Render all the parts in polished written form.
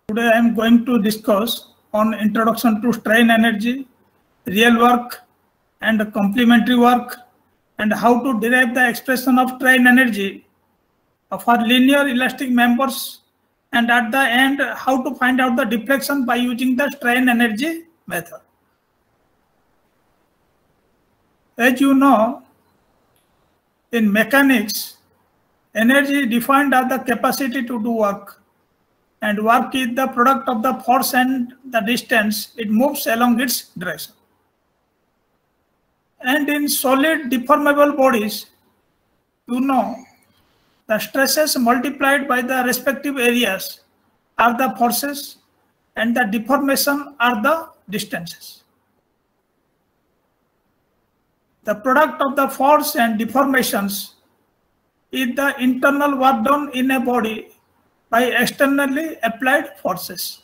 Today I am going to discuss on introduction to strain energy, real work and complementary work, and how to derive the expression of strain energy for linear elastic members, and at the end how to find out the deflection by using the strain energy method. As you know, in mechanics, energy is defined as the capacity to do work. And work is the product of the force and the distance it moves along its direction. And in solid deformable bodies, you know, the stresses multiplied by the respective areas are the forces and the deformation are the distances. The product of the force and deformations is the internal work done in a body by externally applied forces.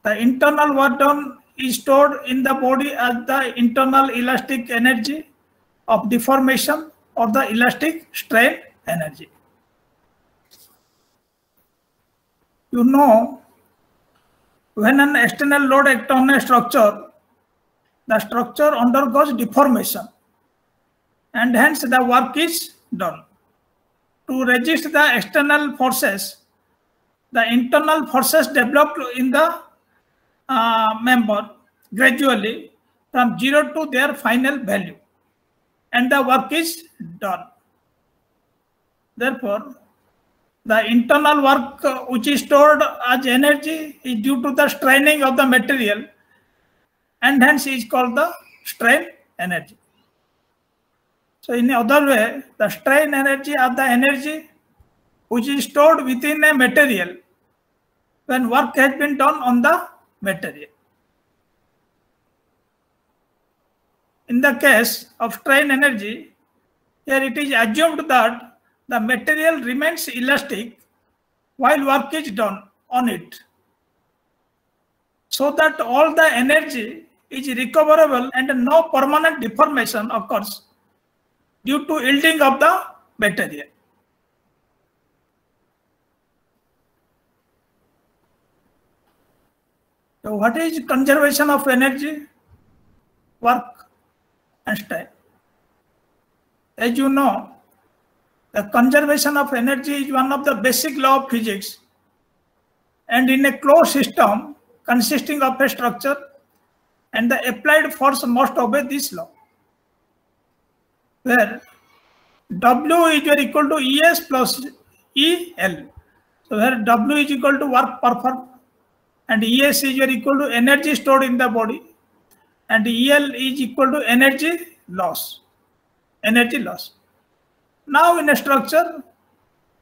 The internal work done is stored in the body as the internal elastic energy of deformation or the elastic strain energy. You know, when an external load acts on a structure, the structure undergoes deformation and hence the work is done. To resist the external forces, the internal forces developed in the member gradually from 0 to their final value, and the work is done. Therefore, the internal work which is stored as energy is due to the straining of the material, and hence is called the strain energy. So in other way, the strain energy are the energy which is stored within a material when work has been done on the material. In the case of strain energy, here it is assumed that the material remains elastic while work is done on it, so that all the energy is recoverable and no permanent deformation occurs due to yielding of the material. So what is conservation of energy, work and strain? As you know, the conservation of energy is one of the basic law of physics, and in a closed system consisting of a structure, and the applied force must obey this law, where W is equal to ES plus EL. So where W is equal to work performed, and ES is equal to energy stored in the body, and EL is equal to energy loss. Now in a structure,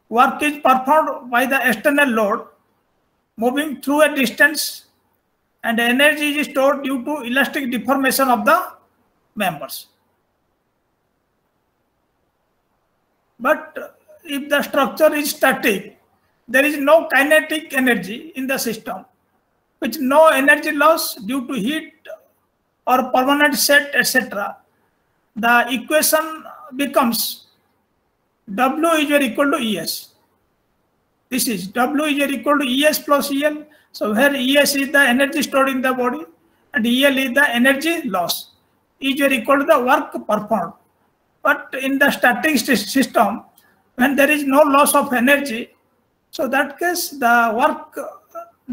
work is performed by the external load moving through a distance, and energy is stored due to elastic deformation of the members. But if the structure is static, there is no kinetic energy in the system, with no energy loss due to heat or permanent set, etc. The equation becomes W is equal to ES. This is W is equal to ES plus EL. So here ES is the energy stored in the body and EL is the energy loss. Is equal to the work performed. But in the static system, when there is no loss of energy, so that case the work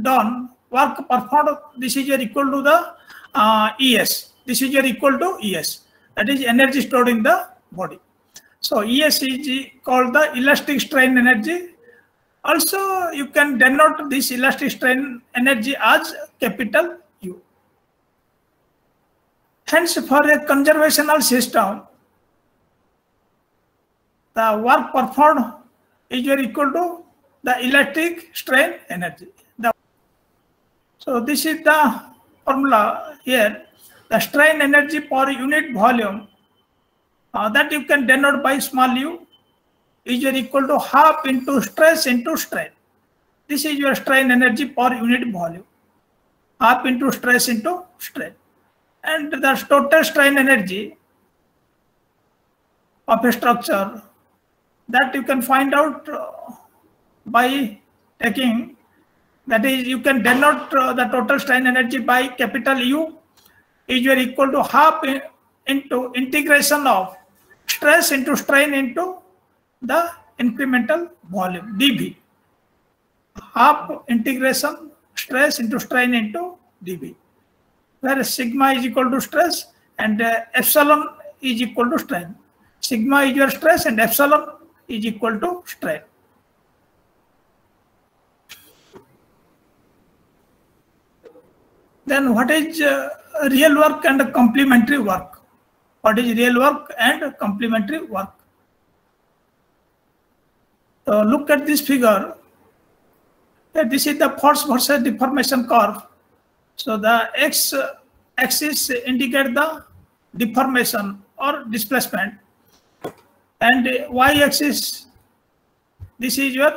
done, work performed, this is equal to the ES. This is equal to ES. That is energy stored in the body. So ES is called the elastic strain energy. Also, you can denote this elastic strain energy as capital U. Hence, for a conservational system, the work performed is equal to the elastic strain energy. So this is the formula here. The strain energy per unit volume that you can denote by small u is equal to half into stress into strain. This is your strain energy per unit volume. Half into stress into strain. And the total strain energy of a structure that you can find out by taking That is, you can denote the total strain energy by capital U is equal to half into integration of stress into strain into the incremental volume, dV. Half integration stress into strain into dV, where sigma is equal to stress and epsilon is equal to strain. Sigma is your stress and epsilon is equal to strain. Then what is real work and complementary work? What is real work and complementary work? So look at this figure. This is the force versus deformation curve. So the x-axis indicates the deformation or displacement, and y-axis, this is your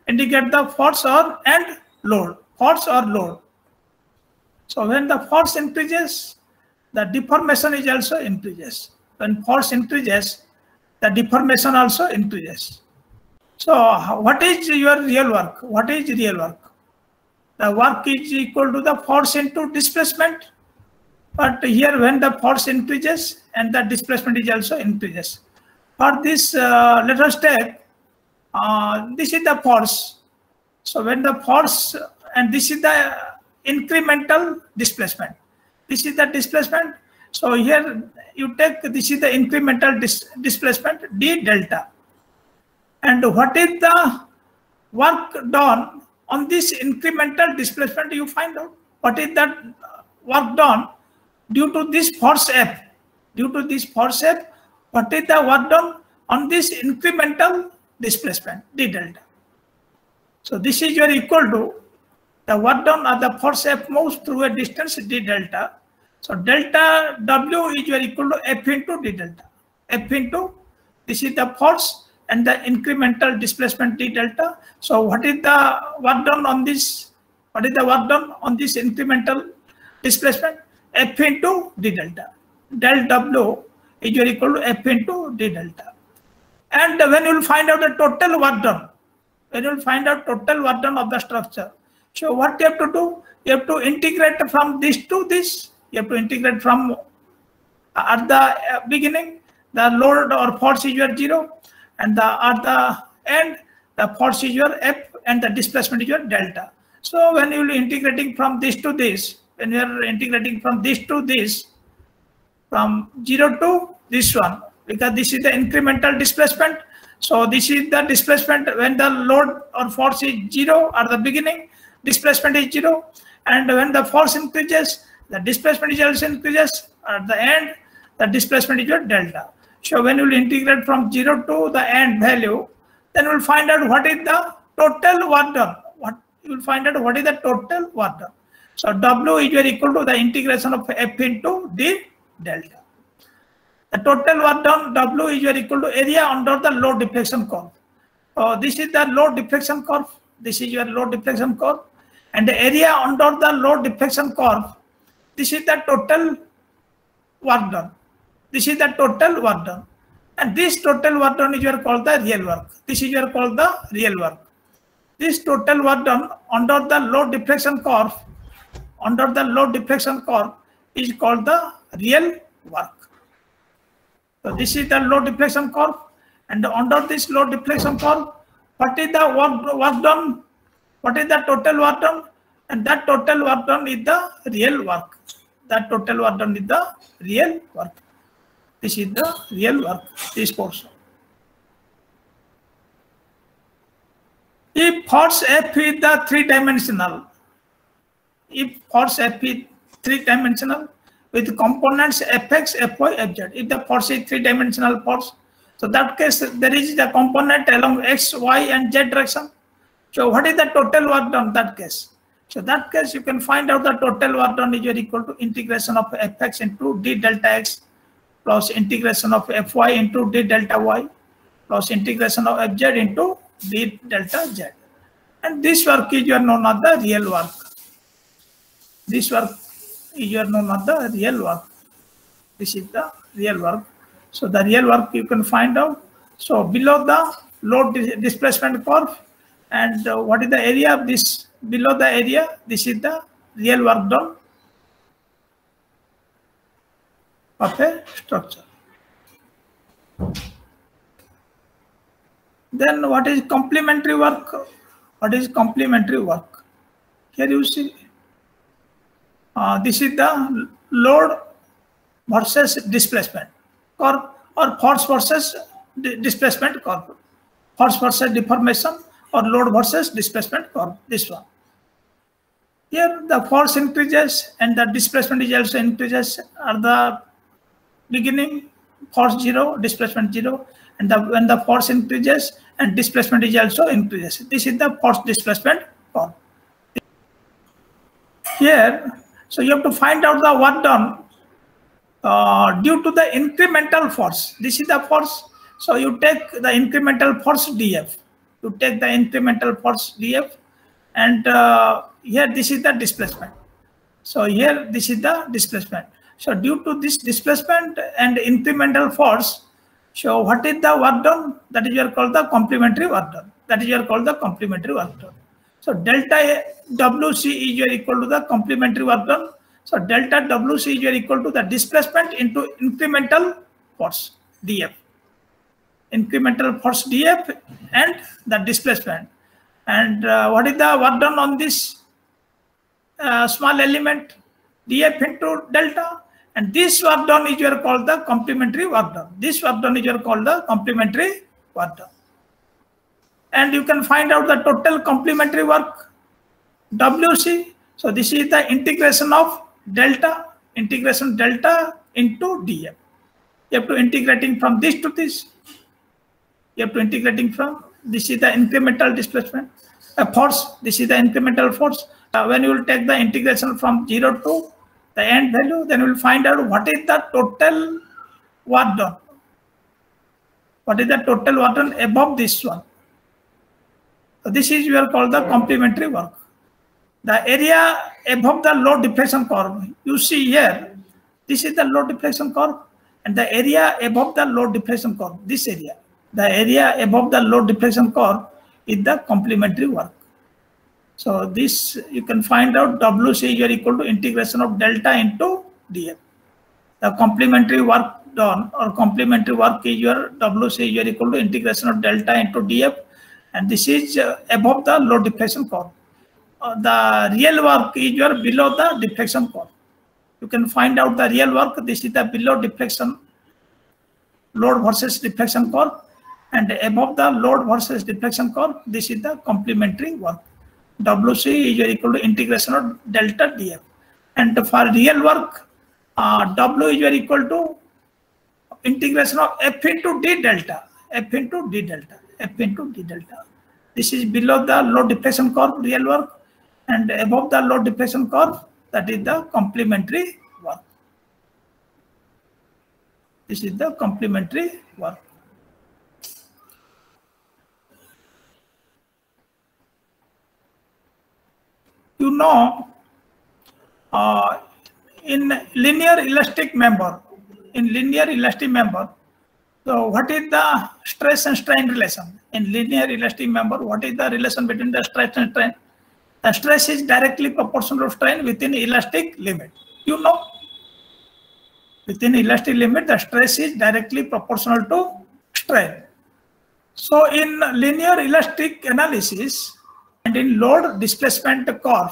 indicate the force or and load, force or load. So when the force increases, the deformation is also increases. When force increases, the deformation also increases. So what is your real work? What is real work? The work is equal to the force into displacement. But here when the force increases and the displacement is also increases. For this, let us take, this is the force. So when the force, and this is the incremental displacement. This is the displacement. So here you take, this is the incremental displacement d delta. And what is the work done on this incremental displacement? You find out what is that work done due to this force F. Due to this force F, what is the work done on this incremental displacement d delta? So this is your equal to the work done or the force F moves through a distance d delta. So delta W is your equal to F into d delta. F into, this is the force and the incremental displacement d delta. So what is the work done on this? What is the work done on this incremental displacement? F into d delta. Del W is equal to F into d delta. And when you will find out the total work done, when you will find out total work done of the structure, so what you have to do? You have to integrate from this to this. You have to integrate from at the beginning, the load or force is your 0, and at the end, the force is your F and the displacement is your delta. So when you will integrating from this to this, when you are integrating from this to this, from 0 to this one, because this is the incremental displacement. So this is the displacement when the load or force is 0 at the beginning, displacement is 0, and when the force increases, the displacement is also increases. At the end, the displacement is your delta. So when you will integrate from 0 to the end value, then you will find out what is the total work done. You will find out what is the total work done. So W is equal to the integration of F into d delta. The total work done, W is equal to area under the load deflection curve. This is the load deflection curve. This is your load deflection curve. And the area under the load deflection curve, this is the total work done. This is the total work done. And this total work done is called the real work. This is called the real work. This total work done under the load deflection curve, is called the real work. So this is the load deflection curve, and under this load deflection curve, what is the work done? What is the total work done? And that total work done is the real work. That total work done is the real work. This is the real work, this portion. If force F is the three-dimensional, with components Fx, Fy, Fz, if the force is three-dimensional force, so that case there is the component along x, y, and z direction. So what is the total work done in that case? So that case you can find out the total work done is equal to integration of Fx into d delta x plus integration of Fy into d delta y plus integration of Fz into d delta z. And this work is known as the real work. This work is known as the real work. This is the real work. So the real work you can find out. So below the load displacement curve, and what is the area of this below the area. This is the real work done of a structure. Then what is complementary work? What is complementary work? Here you see, this is the load versus displacement curve, or force versus displacement curve, force versus deformation, or load versus displacement curve. This one. Here the force increases and the displacement is also increases at the beginning. Force 0, displacement 0, and when the force increases and displacement is also increases. This is the force displacement curve. Here, so you have to find out the work done due to the incremental force. This is the force. So you take the incremental force dF. You take the incremental force dF, and here this is the displacement. So here this is the displacement. So due to this displacement and incremental force, so what is the work done? That is called the complementary work done. That is called the complementary work done. So delta WC is equal to the complementary work done. So delta WC is equal to the displacement into incremental force dF. Incremental force dF and the displacement. And what is the work done on this small element? dF into delta. And this work done is called the complementary work done. This work done is called the complementary work done. And you can find out the total complementary work, WC. So this is the integration of delta into dF. You have to integrating from this to this. You have to integrating from, this is the incremental displacement, force. This is the incremental force. When you will take the integration from 0 to the end value, then we will find out what is the total work done. What is the total work done above this one? So this is called the complementary work. The area above the load deflection curve, you see here, this is the load deflection curve, and the area above the load deflection curve, this area, the area above the load deflection curve is the complementary work. So this you can find out WC is equal to integration of delta into dF. The complementary work done, or complementary work is your WC is equal to integration of delta into dF, and this is above the load deflection curve. The real work is below the deflection curve. You can find out the real work. This is the below deflection, load versus deflection curve, and above the load versus deflection curve, this is the complementary work. WC is equal to integration of delta dF. And for real work, W is equal to integration of F into D delta. F into D delta. F into D delta. This is below the load deflection curve, real work, and above the load deflection curve, that is the complementary work. This is the complementary work. You know, in linear elastic member, so what is the stress and strain relation? In linear elastic member, what is the relation between the stress and strain? The stress is directly proportional to strain within elastic limit. You know, within elastic limit, the stress is directly proportional to strain. So in linear elastic analysis, and in load displacement curve,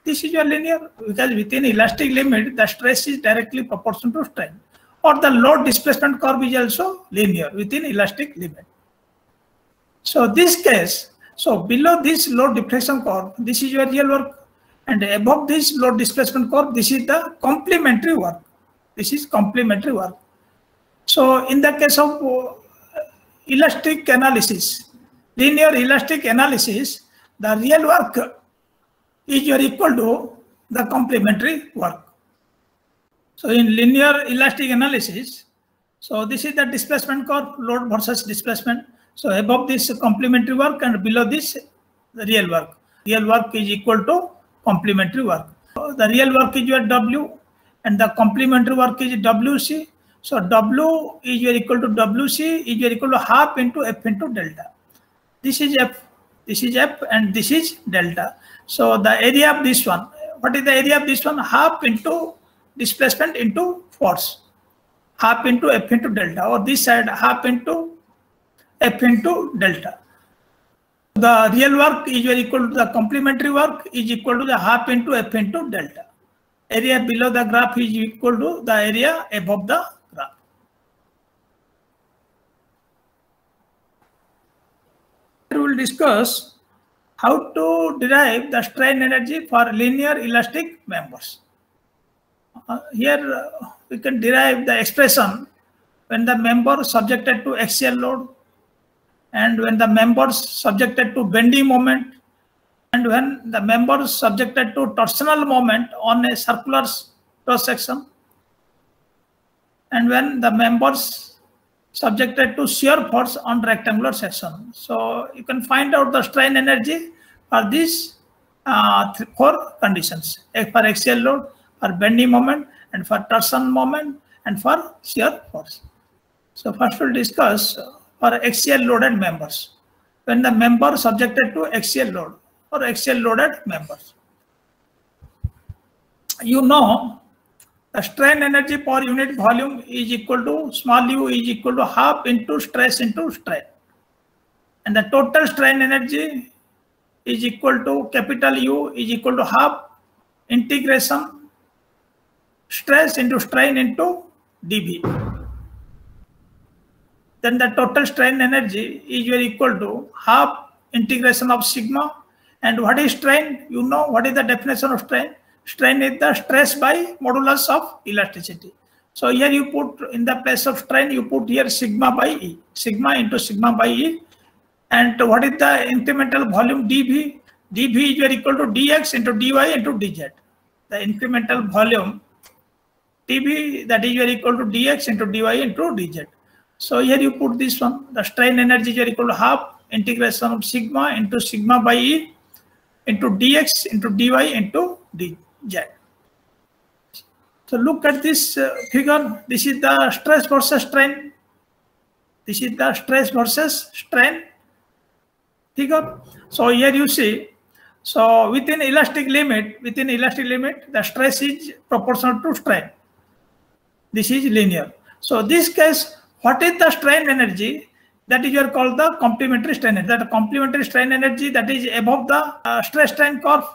this is your linear, because within elastic limit, the stress is directly proportional to strain. Or the load displacement curve is also linear within elastic limit. So this case, so below this load deflection curve, this is your real work, and above this load displacement curve, this is the complementary work. This is complementary work. So in the case of elastic analysis, linear elastic analysis, the real work is equal to the complementary work. So in linear elastic analysis, so this is the displacement curve, load versus displacement. So above this complementary work and below this the real work. Real work is equal to complementary work. So the real work is your W and the complementary work is WC. So W is equal to WC is equal to half into F into delta. This is F. This is F and this is delta. So the area of this one, what is the area of this one? Half into displacement into force, half into F into delta, or this side half into F into delta. The real work is equal to the complementary work is equal to the half into F into delta. Area below the graph is equal to the area above the graph. We will discuss how to derive the strain energy for linear elastic members. Here we can derive the expression when the member subjected to axial load, and when the members subjected to bending moment, and when the members subjected to torsional moment on a circular cross section, and when the members subjected to shear force on rectangular section. So you can find out the strain energy for these four conditions: for axial load, for bending moment, and for torsion moment, and for shear force. So first we'll discuss for axial loaded members. When the member subjected to axial load or axial loaded members, you know the strain energy per unit volume is equal to small u is equal to half into stress into strain, and the total strain energy is equal to capital U is equal to half integration stress into strain into dV. Then the total strain energy is equal to half integration of sigma. And what is strain? You know what is the definition of strain? Strain is the stress by modulus of elasticity. So here you put in the place of strain, you put here sigma by E, sigma into sigma by E. And what is the incremental volume dV? dV is equal to dx into dy into dz. The incremental volume dV, that is equal to dx into dy into dz. So here you put this one, the strain energy is equal to half integration of sigma into sigma by E into dx into dy into dz. So look at this figure. This is the stress versus strain. This is the stress versus strain figure. So here you see, so within elastic limit, the stress is proportional to strain. This is linear. So this case, what is the strain energy? That is called the complementary strain energy. That complementary strain energy that is above the stress strain curve,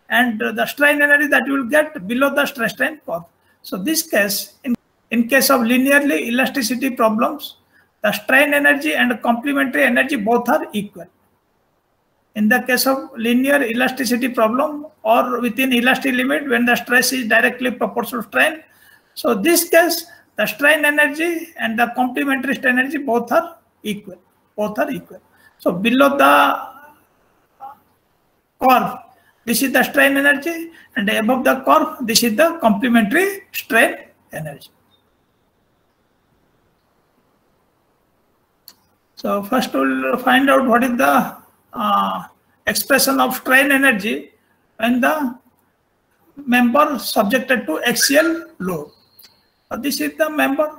and the strain energy that you will get below the stress strain curve. So this case, in case of linearly elasticity problems, the strain energy and complementary energy both are equal. In the case of linear elasticity problem or within elastic limit when the stress is directly proportional to strain, so this case the strain energy and the complementary strain energy both are equal. So below the curve, this is the strain energy, and above the curve, this is the complementary strain energy. So first we'll find out what is the expression of strain energy when the member subjected to axial load. This is the member,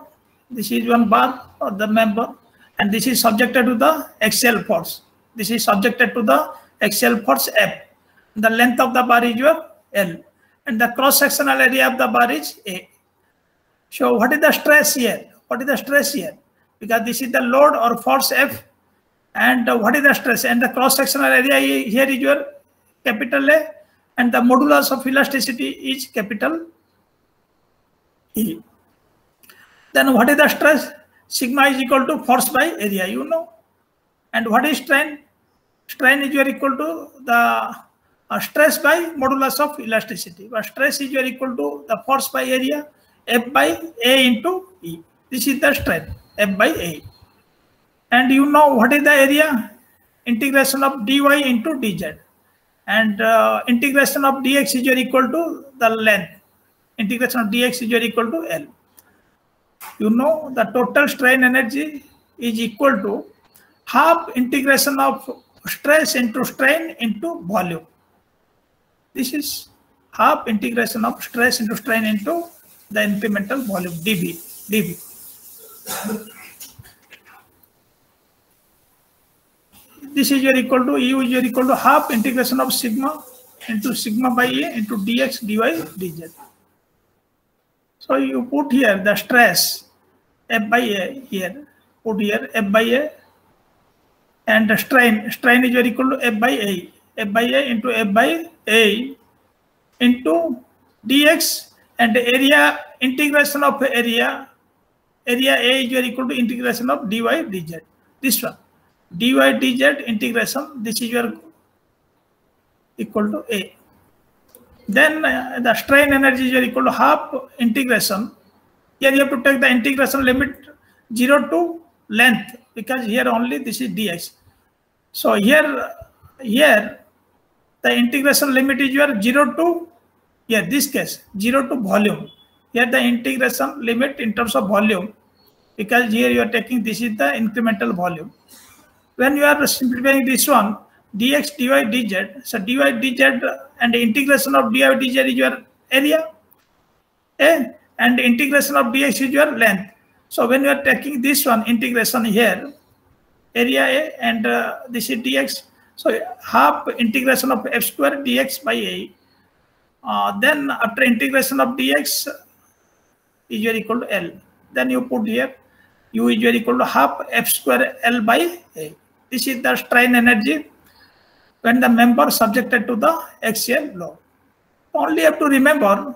this is one bar of the member, and this is subjected to the axial force. This is subjected to the axial force F. The length of the bar is your L, and the cross-sectional area of the bar is A. So what is the stress here? Because this is the load or force F, and what is the stress? And the cross-sectional area here is your capital A, and the modulus of elasticity is capital E. Then what is the stress? Sigma is equal to force by area, you know. And what is strain? Strain is equal to the stress by modulus of elasticity. But stress is equal to the force by area, F by A into E. This is the strain, F by A. And you know what is the area? Integration of dy into dz. And integration of dx is equal to the length. Integration of dx is equal to L. You know the total strain energy is equal to half integration of stress into strain into volume. This is half integration of stress into strain into the incremental volume dV. this is your equal to U is your equal to half integration of sigma into sigma by A into dx dy dz. So you put here the stress F by A here, put here F by A, and the strain is your equal to F by A into F by A into dx, and the area integration of area A is your equal to integration of dy dz. This one dy dz integration, this is your equal to A. Then the strain energy is equal to half integration. Here you have to take the integration limit 0 to length, because here only this is dx. So here the integration limit is your 0 to, here this case 0 to volume. Here the integration limit in terms of volume, because here you are taking, this is the incremental volume. When you are simplifying this one, dx dy dz, so dy dz and the integration of dy dz is your area A, and the integration of dx is your length. So when you are taking this one integration here, area A and this is dx, so half integration of f square dx by A. Then after integration of dx is your equal to L. Then you put here U is your equal to half f square L by A. This is the strain energy when the member subjected to the axial load. Only have to remember,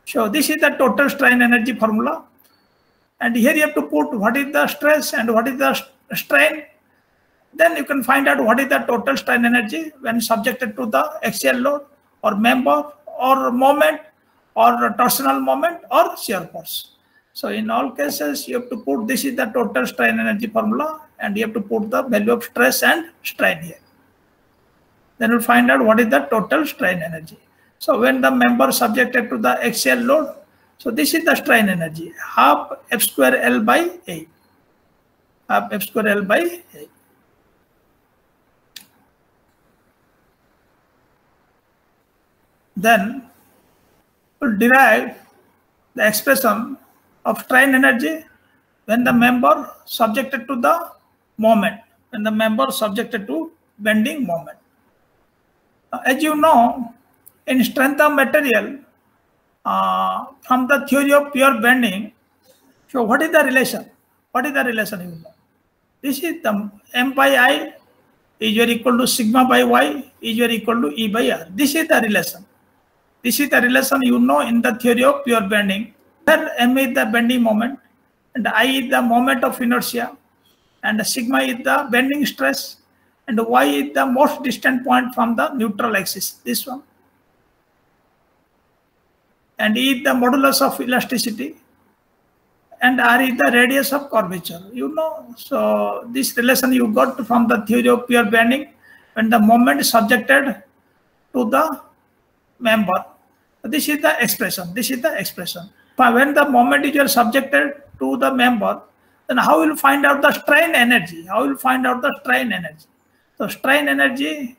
so this is the total strain energy formula, and here you have to put what is the stress and what is the strain. Then you can find out what is the total strain energy when subjected to the axial load or member or moment or torsional moment or shear force. So in all cases you have to put, this is the total strain energy formula, and you have to put the value of stress and strain here. Then we'll find out what is the total strain energy. So when the member subjected to the axial load, so this is the strain energy, half f square L by A. Half f square L by A. Then we'll derive the expression of strain energy when the member subjected to the moment, when the member subjected to bending moment. As you know, in strength of material, from the theory of pure bending, so what is the relation? What is the relation you know? This is the M by I is your equal to sigma by Y is your equal to E by R. This is the relation. This is the relation you know in the theory of pure bending. Where M is the bending moment, and I is the moment of inertia, and sigma is the bending stress, and Y is the most distant point from the neutral axis, this one. And E is the modulus of elasticity, and R is the radius of curvature. You know, so this relation you got from the theory of pure bending when the moment is subjected to the member. This is the expression. This is the expression. When the moment is subjected to the member, then how will you find out the strain energy? How will you find out the strain energy? So strain energy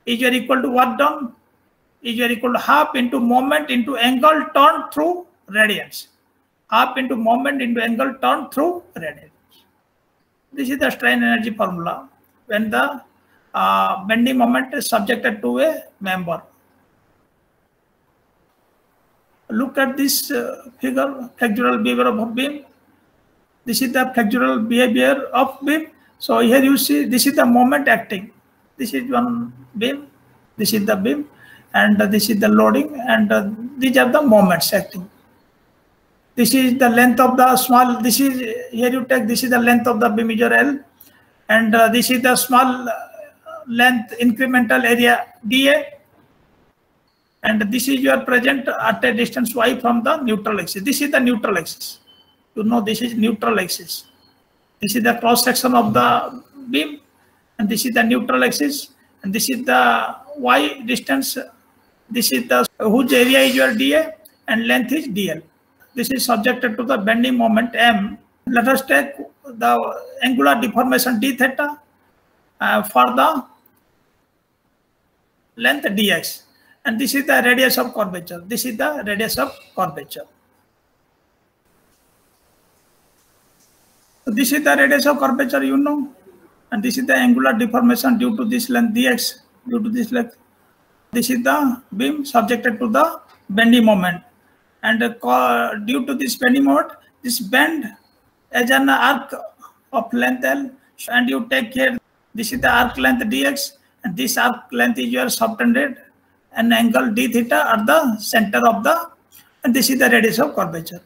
is equal to work done is equal to half into moment into angle turned through radians. Half into moment into angle turned through radians. This is the strain energy formula when the bending moment is subjected to a member. Look at this figure, flexural behavior of beam. This is the flexural behavior of beam. So here you see, this is the moment acting. This is one beam, this is the beam, and this is the loading, and these are the moments acting. This is the length of the small, this is, here you take, this is the length of the beam is your L, and this is the small length incremental area dA, and this is your present at a distance y from the neutral axis. This is the neutral axis. You know, this is neutral axis. This is the cross section of the beam, and this is the neutral axis, and this is the y distance. This is the whose area is your dA and length is dl. This is subjected to the bending moment m. Let us take the angular deformation d theta for the length dx, and this is the radius of curvature. This is the radius of curvature. So this is the radius of curvature, you know. and this is the angular deformation due to this length dx. Due to this length, this is the beam subjected to the bending moment, and due to this bending moment, this bend as an arc of length L, and you take here, this is the arc length dx, and this arc length is your subtended an angle d theta at the center of the, and this is the radius of curvature.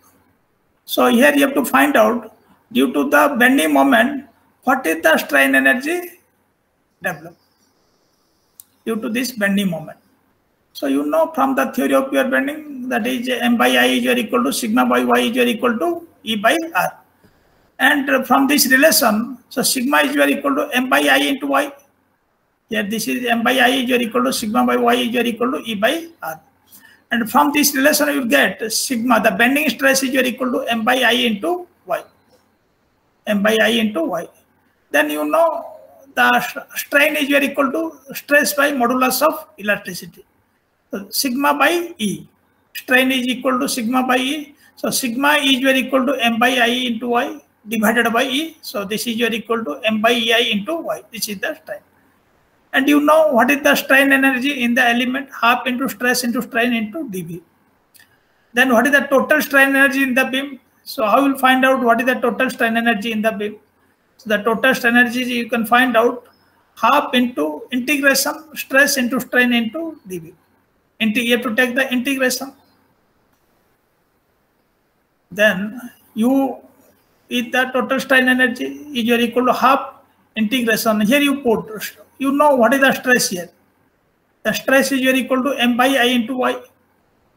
So here you have to find out, due to the bending moment, what is the strain energy developed due to this bending moment. So you know from the theory of pure bending, that is m by I is equal to sigma by y is equal to E by R. And from this relation, so sigma is equal to m by I into y. Here this is m by I is equal to sigma by y is equal to E by R. And from this relation you get sigma, the bending stress is equal to m by I into y. M by I into y. Then you know the strain is equal to stress by modulus of elasticity. So sigma by E. Strain is equal to sigma by E. So sigma is equal to m by I into y divided by E. So this is equal to m by EI into y. This is the strain. And you know what is the strain energy in the element, half into stress into strain into dV. Then what is the total strain energy in the beam? So how will find out what is the total strain energy in the beam? So the total strain energy you can find out half into integration stress into strain into dV. You have to take the integration. Then U is the total strain energy is equal to half integration. Here you put, you know what is the stress here. The stress is equal to m by I into y.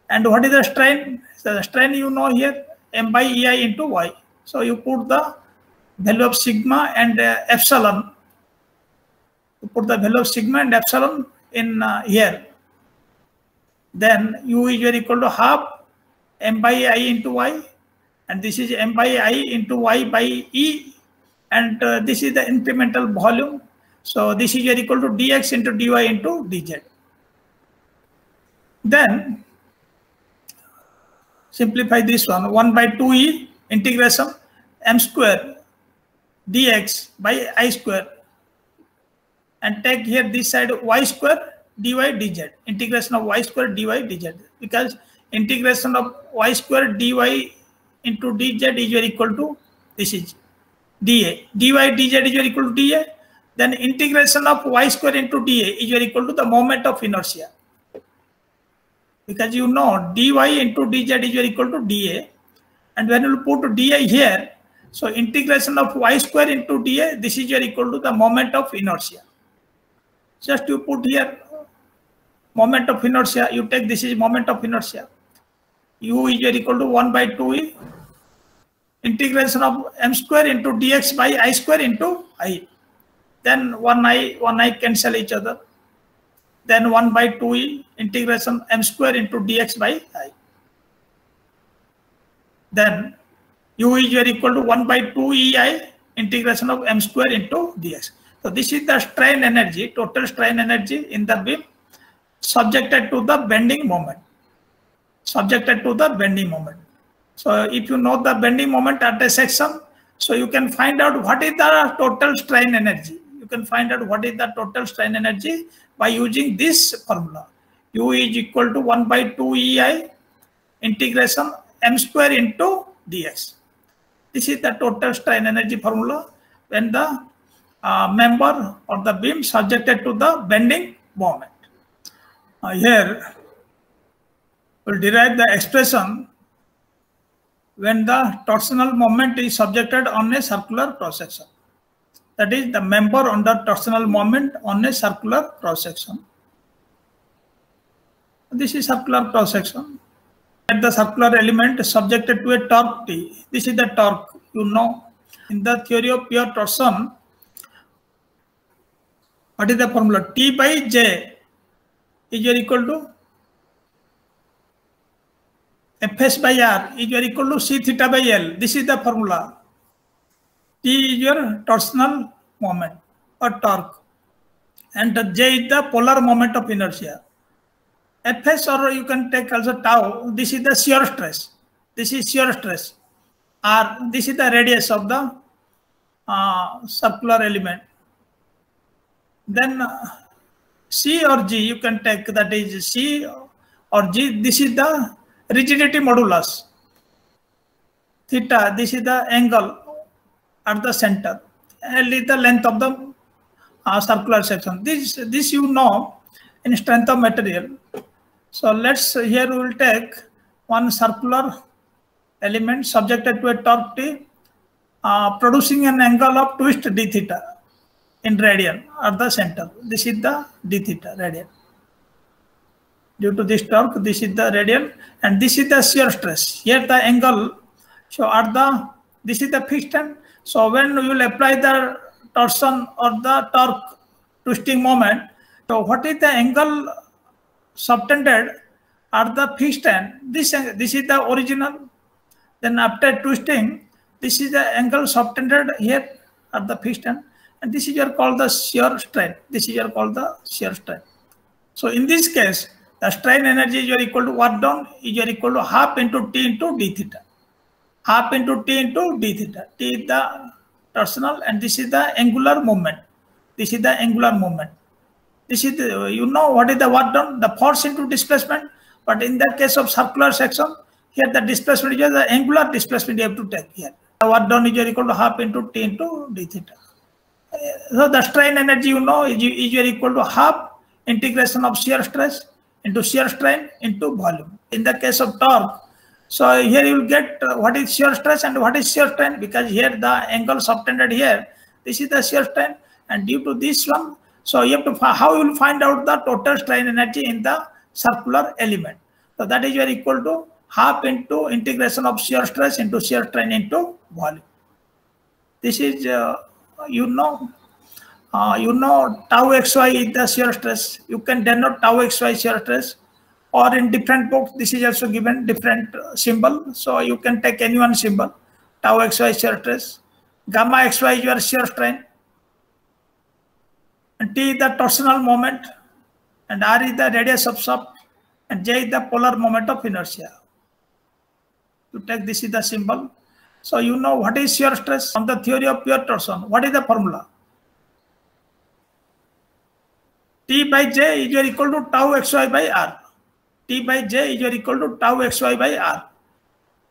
And what is the strain? So the strain you know here, m by EI into y. So you put the value of sigma and epsilon. You put the value of sigma and epsilon in here. Then U is equal to half m by I into y. And this is m by I into y by E. And this is the incremental volume. So this is equal to dx into dy into dz. Then simplify this one, 1 by 2e integration m square dx by I square, and take here this side y square dy dz, integration of y square dy dz, because integration of y square dy into dz is equal to, this is dA, dy dz is equal to dA. Then integration of y square into dA is equal to the moment of inertia. Because you know dy into dz is equal to dA. And when you put dA here, so integration of y square into dA, this is equal to the moment of inertia. Just you put here moment of inertia, you take this is moment of inertia. U is equal to 1 by 2e integration of m square into dx by I square into I. Then 1i cancel each other. Then 1 by 2e integration m square into dx by I. Then U is equal to 1 by 2ei integration of m square into dx. So this is the strain energy, total strain energy in the beam subjected to the bending moment. Subjected to the bending moment. So if you know the bending moment at a section, so you can find out what is the total strain energy. You can find out what is the total strain energy by using this formula. U is equal to 1 by 2ei integration m square into dx. This is the total strain energy formula when the member of the beam subjected to the bending moment. Here we'll derive the expression when the torsional moment is subjected on a circular cross section. That is the member under torsional moment on a circular cross section. This is circular cross section. And the circular element is subjected to a torque T. This is the torque. You know, in the theory of pure torsion, what is the formula? T by J is equal to Fs by R is equal to C theta by L. This is the formula. T is your torsional moment or torque, and J is the polar moment of inertia. Fs, or you can take also tau, this is the shear stress. This is shear stress. R, this is the radius of the circular element. Then C or G you can take, that is C or G. This is the rigidity modulus. Theta, this is the angle at the center. L is the length of the circular section. This you know in strength of material. So let's, here we will take one circular element subjected to a torque T, producing an angle of twist d theta in radian at the center. This is the d theta radian. Due to this torque, this is the radian, and this is the shear stress. Here the angle, so at the, this is the fixed end. So when you will apply the torsion or the torque twisting moment, so what is the angle subtended at the fixed end? This is the original. Then after twisting, this is the angle subtended here at the fixed end, and this is called the shear strain. This is called the shear strain. So in this case, the strain energy is equal to work done is equal to half into T into d theta. Half into T into d theta. T is the torsional and this is the angular moment. This is the angular moment. This is the, you know what is the work done? The force into displacement. But in the case of circular section, here the displacement is the angular displacement you have to take here. The work done is equal to half into T into d theta. So the strain energy, you know, is equal to half integration of shear stress into shear strain into volume. In the case of torque, so here you will get what is shear stress and what is shear strain, because here the angle subtended here, this is the shear strain, and due to this one, so you have to, how you will find out the total strain energy in the circular element. So that is equal to half into integration of shear stress into shear strain into volume. This is you know tau xy is the shear stress. You can denote tau xy shear stress, or in different books this is also given different symbol. So you can take any one symbol. Tau xy shear stress, gamma xy is your shear strain, and T is the torsional moment, and R is the radius of shaft, and J is the polar moment of inertia. You take, this is the symbol. So you know what is shear stress from the theory of pure torsion. What is the formula? T by J is equal to tau xy by R. T by J is equal to tau xy by R.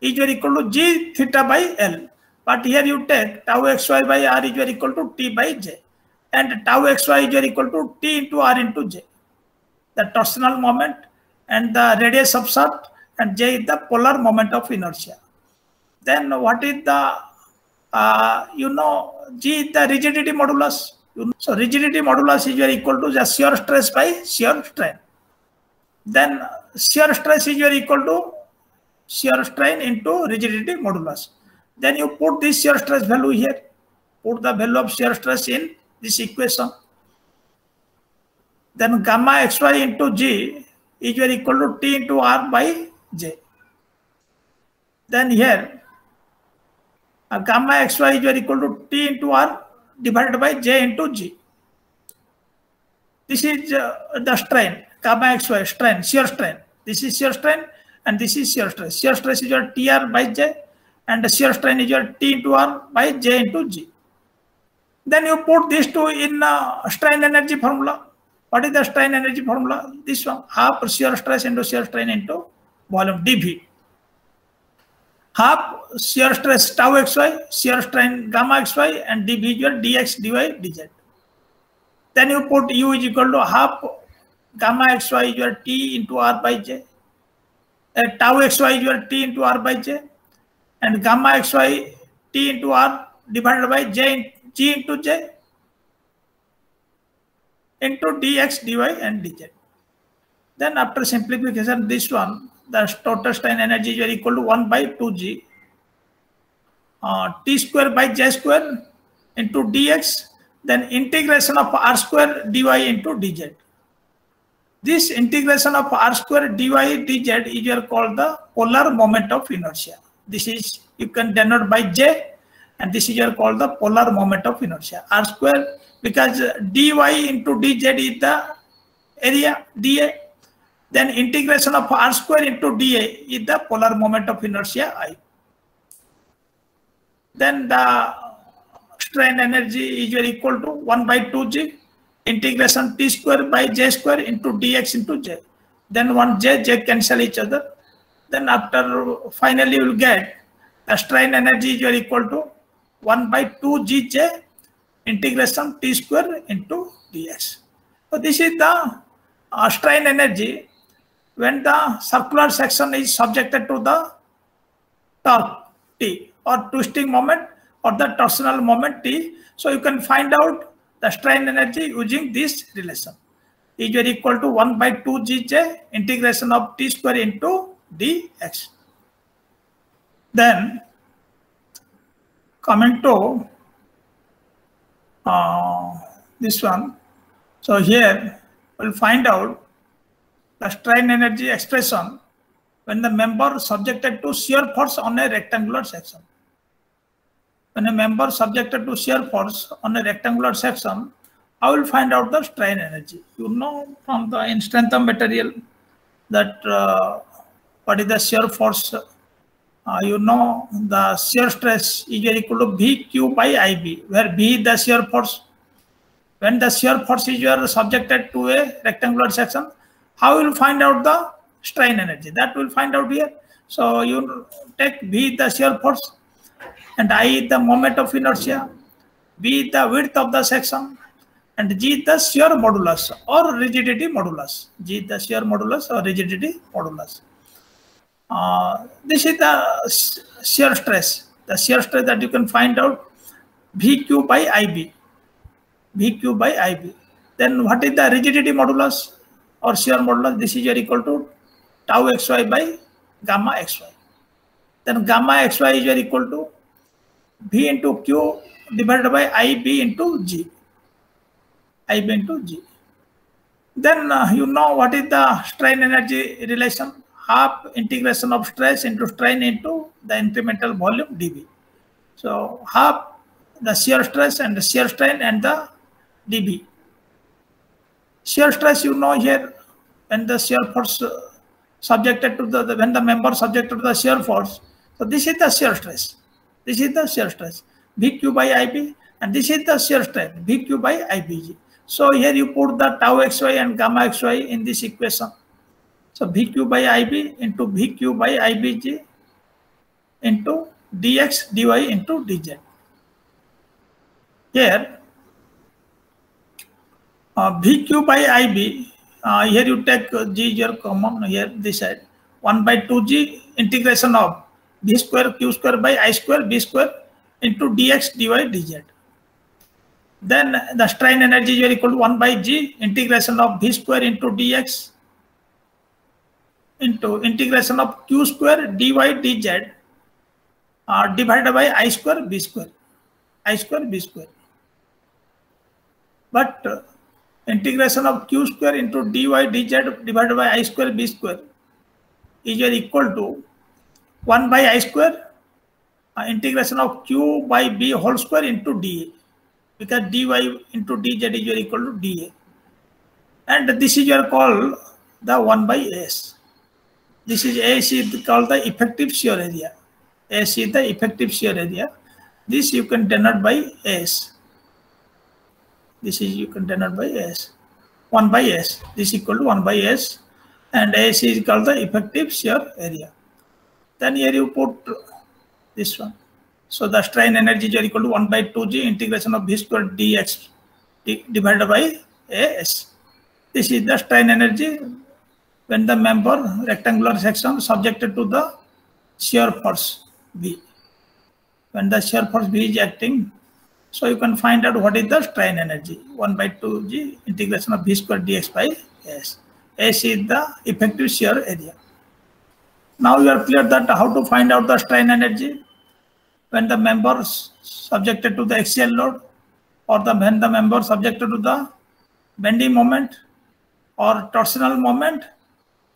Is equal to G theta by L. But here you take tau xy by R is equal to T by J. And tau xy is equal to T into R into J. The torsional moment and the radius of shaft, and J is the polar moment of inertia. Then what is the, you know, G is the rigidity modulus. So rigidity modulus is equal to the shear stress by shear strain. Then shear stress is equal to shear strain into rigidity modulus. Then you put this shear stress value here. Put the value of shear stress in this equation. Then gamma xy into G is equal to T into R by J. Then here gamma xy is equal to T into R divided by J into G. This is the strain, gamma xy strain, shear strain. This is shear strain and this is shear stress. Shear stress is your TR by J and the shear strain is your T into R by J into G. Then you put these two in strain energy formula. What is the strain energy formula? This one, half shear stress into shear strain into volume dV. Half shear stress tau xy, shear strain gamma xy, and dV is your dx dy dz. Then you put U is equal to half gamma xy is your T into R by J. Tau xy is your T into R by J. And gamma xy T into R divided by G into J into dx dy and dz. Then after simplification, this one, the total strain energy is equal to 1 by 2G T square by J square into dx, then integration of R square dy into dz. This integration of R square dy dz is called the polar moment of inertia. This is, you can denote by J, and this is called the polar moment of inertia. R square, because dy into dz is the area dA. Then integration of R square into dA is the polar moment of inertia I. Then the strain energy is equal to 1 by 2G integration T square by J square into dx into J. Then one J cancel each other. Then after finally you will get the strain energy is equal to 1 by 2 Gj integration T square into dx. So this is the strain energy when the circular section is subjected to the torque T or twisting moment or the torsional moment T. So you can find out the strain energy using this relation. Is equal to 1 by 2 Gj integration of T square into dx. Then coming to this one. So here we'll find out the strain energy expression when the member subjected to shear force on a rectangular section. When a member subjected to shear force on a rectangular section, I will find out the strain energy. You know from the in strength of material that what is the shear force. You know the shear stress is equal to VQ by IB, where V is the shear force. When the shear force is subjected to a rectangular section, how will you find out the strain energy? That will find out here. So you take V the shear force and I the moment of inertia, B the width of the section, and G the shear modulus or rigidity modulus. G the shear modulus or rigidity modulus. This is the shear stress. The shear stress that you can find out VQ by IB. VQ by IB. Then what is the rigidity modulus or shear modulus? This is equal to tau xy by gamma xy. Then gamma xy is equal to V into Q divided by IB into G. IB into G. Then you know what is the strain energy relation? Half integration of stress into strain into the incremental volume dV. So half the shear stress and the shear strain and the dV. Shear stress, you know here when the shear force subjected to the when the member subjected to the shear force. So this is the shear stress. This is the shear stress VQ by IB, and this is the shear strain VQ by IBG. So here you put the tau xy and gamma xy in this equation. So VQ by IB into VQ by IBG into dx dy into dz. Here VQ by IB, here you take G here common here this side, 1 by 2G integration of V square Q square by I square B square into dx dy dz. Then the strain energy is equal to 1 by G integration of V square into dx into integration of Q square dy dz divided by I square B square. I square B square. But integration of Q square into dy dz divided by I square B square is equal to 1 by I square integration of Q by B whole square into dA, because dy into dz is equal to dA. And this is called the 1 by S. This is S is called the effective shear area. S is the effective shear area. This you can denote by S. This is you can denote by S. 1 by S. This is equal to 1 by S. And S is called the effective shear area. Then here you put this one. So the strain energy is equal to 1 by 2G integration of V square dx divided by AS. This is the strain energy when the member rectangular section subjected to the shear force V. When the shear force V is acting, so you can find out what is the strain energy. 1 by 2G integration of V square dx by S. S is the effective shear area. Now you are clear that how to find out the strain energy when the member subjected to the axial load, or when the member subjected to the bending moment or torsional moment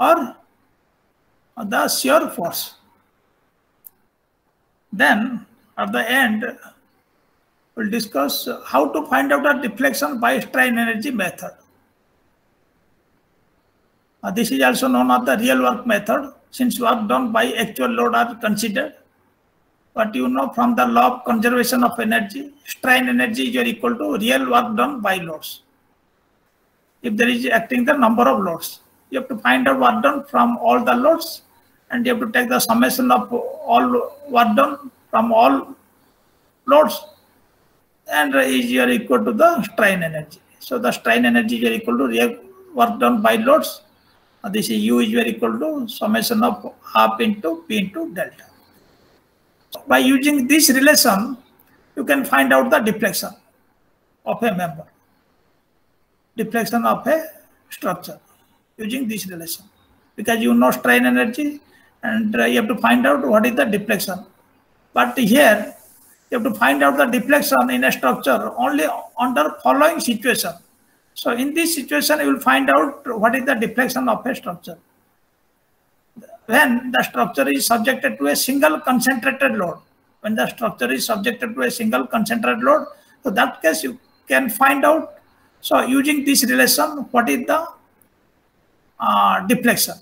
or the shear force. Then at the end we'll discuss how to find out the deflection by strain energy method. This is also known as the real work method, since work done by actual load are considered. But you know from the law of conservation of energy, strain energy is equal to real work done by loads. if there is acting the number of loads. You have to find out work done from all the loads, and you have to take the summation of all work done from all loads, and is equal to the strain energy. So the strain energy is equal to work done by loads. This is U is equal to summation of half into P into delta. So by using this relation, you can find out the deflection of a member, deflection of a structure using this relation, because you know strain energy and you have to find out what is the deflection. But here you have to find out the deflection in a structure only under following situation. So in this situation, you will find out what is the deflection of a structure. When the structure is subjected to a single concentrated load, when the structure is subjected to a single concentrated load, so that case you can find out. So using this relation, what is the deflection,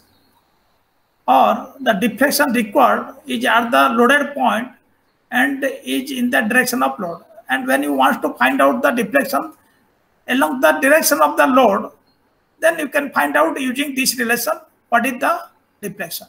or the deflection required is at the loaded point and is in the direction of load. And when you want to find out the deflection along the direction of the load, then you can find out using this relation what is the deflection.